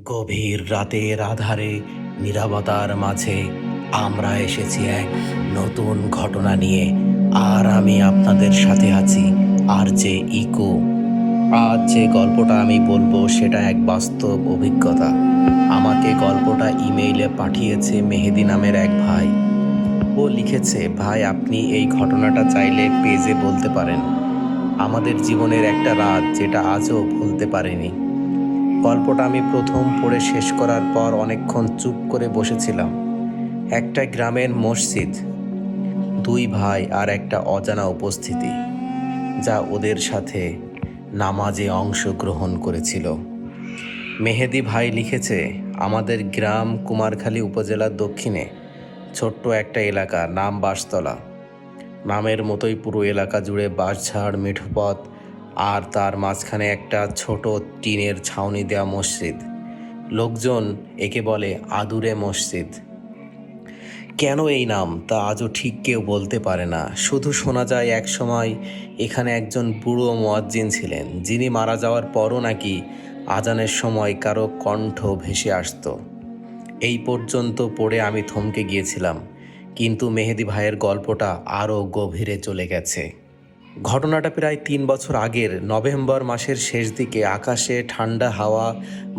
গভীর রাতের আধারে নীরবতার মাঝে আমরা এসেছি এক নতুন ঘটনা নিয়ে। আর আমি আপনাদের সাথে আছি আর যে ইকো। আজ যে গল্পটা আমি বলবো সেটা এক বাস্তব অভিজ্ঞতা। আমাকে গল্পটা ইমেইলে পাঠিয়েছে মেহেদি নামের এক ভাই। ও লিখেছে, ভাই আপনি এই ঘটনাটা চাইলে পেজে বলতে পারেন। আমাদের জীবনের একটা রাত যেটা আজও ভুলতে পারিনি। গল্পটা আমি প্রথম পড়ে শেষ করার পর অনেকক্ষণ চুপ করে বসেছিলাম। একটা গ্রামের মসজিদ, দুই ভাই আর একটা অজানা উপস্থিতি যা ওদের সাথে নামাজে অংশগ্রহণ করেছিল। মেহেদি ভাই লিখেছে, আমাদের গ্রাম কুমারখালী উপজেলার দক্ষিণে ছোট্ট একটা এলাকা, নাম বাঁশতলা। নামের মতোই পুরো এলাকা জুড়ে বাঁশঝাড়, মেঠো পথ, আর তার মাঝখানে একটা ছোট টিনের ছাউনি দেওয়া মসজিদ। লোকজন একে বলে আদুরে মসজিদ। কেন এই নাম তা আজও ঠিক কেউ বলতে পারে না। শুধু শোনা যায় এক সময় এখানে একজন বুড়ো মুয়াজ্জিন ছিলেন, যিনি মারা যাওয়ার পরও নাকি আজানের সময় কারো কণ্ঠ ভেসে আসত। এই পর্যন্ত পড়ে আমি থমকে গিয়েছিলাম, কিন্তু মেহেদি ভাইয়ের গল্পটা আরও গভীরে চলে গেছে। ঘটনাটা প্রায় 3 বছর আগের। নভেম্বর মাসের শেষ দিকে আকাশে ঠান্ডা হাওয়া,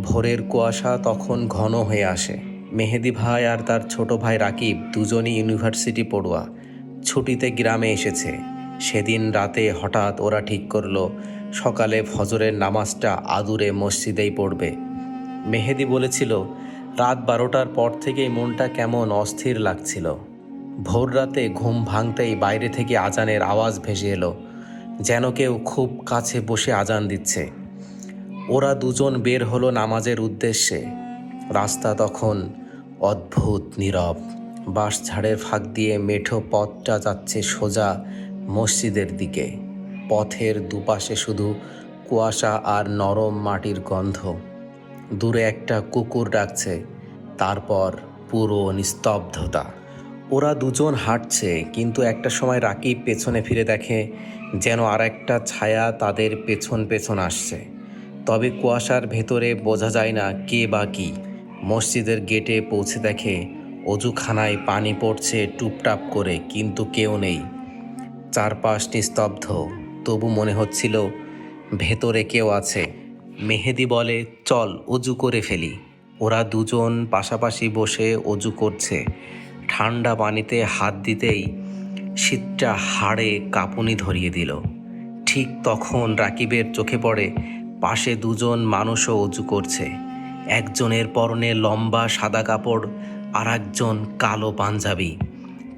ভোরের কুয়াশা তখন ঘন হয়ে আসে। মেহেদি ভাই আর তার ছোট ভাই রাকিব দুজনই ইউনিভার্সিটি পড়ুয়া, ছুটিতে গ্রামে এসেছে। সেদিন রাতে হঠাৎ ওরা ঠিক করলো সকালে ফজরের নামাজটা আদুরে মসজিদেই পড়বে। মেহেদি বলেছিল, রাত 12টার পর থেকেই মনটা কেমন অস্থির লাগছিল। ভোর রাতে ঘুম ভাঙতেই বাইরে থেকে আজানের আওয়াজ ভেসে এলো, যেন কেউ খুব কাছে বসে আজান দিচ্ছে। ওরা দুজন বের হলো নামাজের উদ্দেশ্যে। রাস্তা তখন অদ্ভুত নীরব। বাঁশঝাড়ের ফাঁক দিয়ে মেঠো পথটা যাচ্ছে সোজা মসজিদের দিকে। পথের দুপাশে শুধু কুয়াশা আর নরম মাটির গন্ধ। দূরে একটা কুকুর ডাকছে, তারপর পুরো নিস্তব্ধতা। ওরা দুজন হাঁটছে, কিন্তু একটা সময় রাকিব পেছনে ফিরে দেখে যেন আর একটা ছায়া তাদের পেছন পেছন আসছে। তবে কুয়াশার ভেতরে বোঝা যায় না কে বা কী। মসজিদের গেটে পৌঁছে দেখে অজুখানায় পানি পড়ছে টুপটাপ করে, কিন্তু কেউ নেই। চারপাশ নিস্তব্ধ, তবু মনে হচ্ছিল ভেতরে কেউ আছে। মেহেদি বলে, চল অজু করে ফেলি। ওরা দুজন পাশাপাশি বসে অজু করছে। ঠান্ডা পানিতে হাত দিতেই শীতটা হাড়ে কাঁপুনি ধরিয়ে দিল। ঠিক তখন রাকিবের চোখে পড়ে পাশে দুজন মানুষও অজু করছে। একজনের পরনে লম্বা সাদা কাপড়, আর একজন কালো পাঞ্জাবি।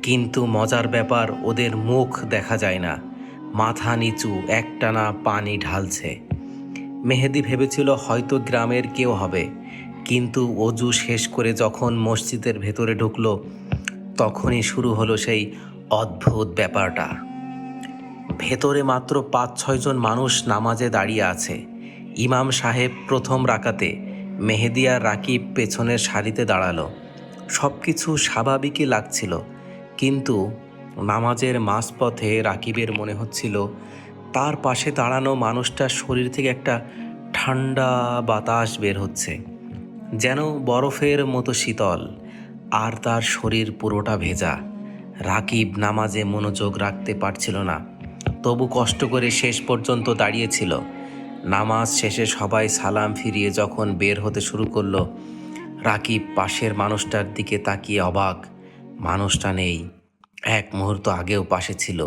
কিন্তু মজার ব্যাপার, ওদের মুখ দেখা যায় না। মাথা নিচু, একটানা পানি ঢালছে। মেহেদি ভেবেছিল হয়তো গ্রামের কেউ হবে, কিন্তু অজু শেষ করে যখন মসজিদের ভেতরে ঢুকলো, তখনই শুরু হলো সেই অদ্ভুত ব্যাপারটা। ভেতরে মাত্র 5-6 জন মানুষ নামাজে দাঁড়িয়ে আছে। ইমাম সাহেব প্রথম রাকাতে, মেহেদি আর রাকিব পেছনের সারিতে দাঁড়ালো। সব কিছু স্বাভাবিকই লাগছিল, কিন্তু নামাজের মাঝপথে রাকিবের মনে হচ্ছিল তার পাশে দাঁড়ানো মানুষটার শরীর থেকে একটা ঠান্ডা বাতাস বের হচ্ছে, যেন বরফের মতো শীতল, আর তার শরীর পুরোটা ভেজা। রাকিব নামাজে মনোযোগ রাখতে পারছিল না, তবু কষ্ট করে শেষ পর্যন্ত দাঁড়িয়েছিল। নামাজ শেষে সবাই সালাম ফিরিয়ে যখন বের হতে শুরু করলো, রাকিব পাশের মানুষটার দিকে তাকিয়ে অবাক। মানুষটা নেই। এক মুহূর্ত আগেও পাশে ছিল,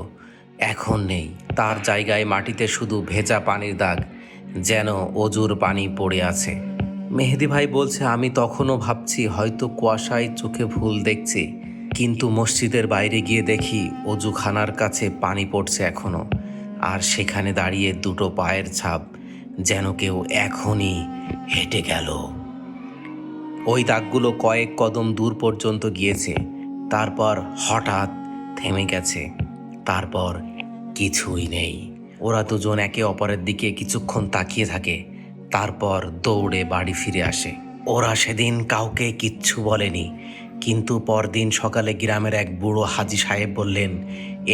এখন নেই। তার জায়গায় মাটিতে শুধু ভেজা পানির দাগ, যেন অজুর পানি পড়ে আছে। মেহেদি ভাই বলছে, আমি তখনও ভাবছি হয়তো কুয়াশায় চোখে ভুল দেখছি, কিন্তু মসজিদের বাইরে গিয়ে দেখি অজুখানার কাছে পানি পড়ছে এখনো, আর সেখানে দাঁড়িয়ে দুটো পায়ের ছাপ, যেন কেউ এখনই হেঁটে গেল। ওই দাগগুলো কয়েক কদম দূর পর্যন্ত গিয়েছে, তারপর হঠাৎ থেমে গেছে, তারপর কিছুই নেই। ওরা দুজন একে অপরের দিকে কিছুক্ষণ তাকিয়ে থাকে, তারপর দৌড়ে বাড়ি ফিরে আসে। ওরা সেদিন কাউকে কিচ্ছু বলেনি, কিন্তু পরদিন সকালে গ্রামের এক বুড়ো হাজি সাহেব বললেন,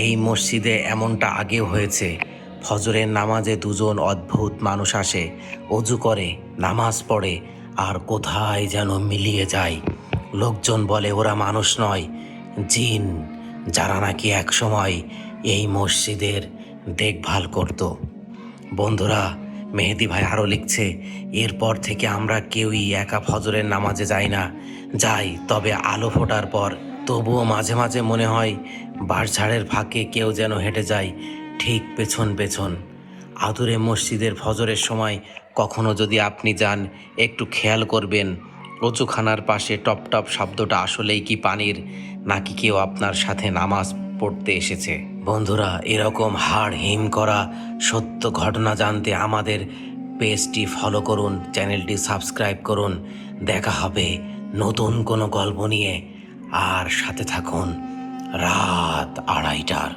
এই মসজিদে এমনটা আগেও হয়েছে। ফজরের নামাজে দুজন অদ্ভুত মানুষ আসে, অজু করে, নামাজ পড়ে, আর কোথায় যেন মিলিয়ে যায়। লোকজন বলে ওরা মানুষ নয়, জিন, যারা নাকি একসময় এই মসজিদের দেখভাল করত। বন্ধুরা, মেহেদি ভাই আরও লিখছে, এরপর থেকে আমরা কেউই একা ফজরের নামাজে যাই না, যাই তবে আলো ফোটার পর। তবুও মাঝে মাঝে মনে হয় বাঁশঝাড়ের ফাঁকে কেউ যেন হেঁটে যায় ঠিক পেছন পেছন। আদুরে মসজিদের ফজরের সময় কখনো যদি আপনি যান, একটু খেয়াল করবেন অজুখানার পাশে টপ টপ শব্দটা আসলেই কি পানির, নাকি কেউ আপনার সাথে নামাজ পড়তে এসেছে। বন্ধুরা, এরকম হাড় হিম করা সত্য ঘটনা জানতে আমাদের পেজটি ফলো করুন, চ্যানেলটি সাবস্ক্রাইব করুন। দেখা হবে নতুন কোনো গল্প নিয়ে, আর সাথে থাকুন রাত 2:30টার।